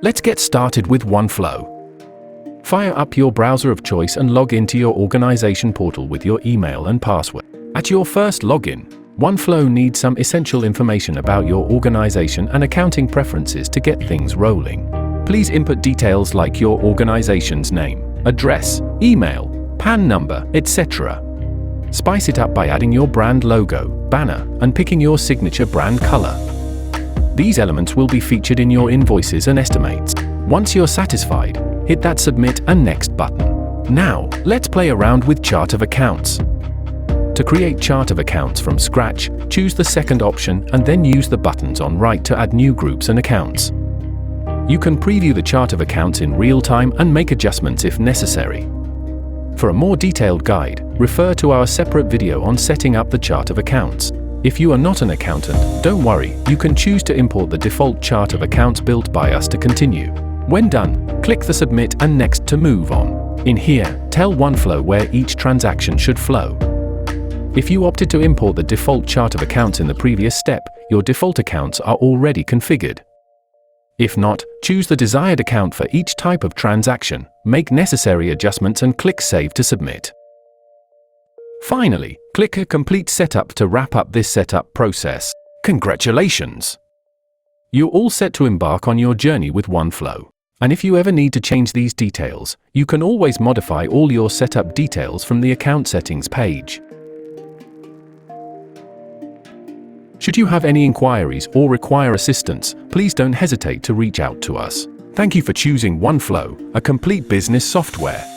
Let's get started with Oneflow. Fire up your browser of choice and log into your organization portal with your email and password. At your first login, Oneflow needs some essential information about your organization and accounting preferences to get things rolling. Please input details like your organization's name, address, email, PAN number, etc. Spice it up by adding your brand logo, banner, and picking your signature brand color. These elements will be featured in your invoices and estimates. Once you're satisfied, hit that Submit and Next button. Now, let's play around with Chart of Accounts. To create Chart of Accounts from scratch, choose the second option and then use the buttons on right to add new groups and accounts. You can preview the Chart of Accounts in real time and make adjustments if necessary. For a more detailed guide, refer to our separate video on setting up the Chart of Accounts. If you are not an accountant, don't worry, you can choose to import the default Chart of Accounts built by us to continue. When done, click the Submit and Next to move on. In here, tell Oneflow where each transaction should flow. If you opted to import the default Chart of Accounts in the previous step, your default accounts are already configured. If not, choose the desired account for each type of transaction, make necessary adjustments and click Save to submit. Finally, click a Complete Setup to wrap up this setup process. Congratulations! You're all set to embark on your journey with Oneflow. And if you ever need to change these details, you can always modify all your setup details from the Account Settings page. Should you have any inquiries or require assistance, please don't hesitate to reach out to us. Thank you for choosing Oneflow, a complete business software.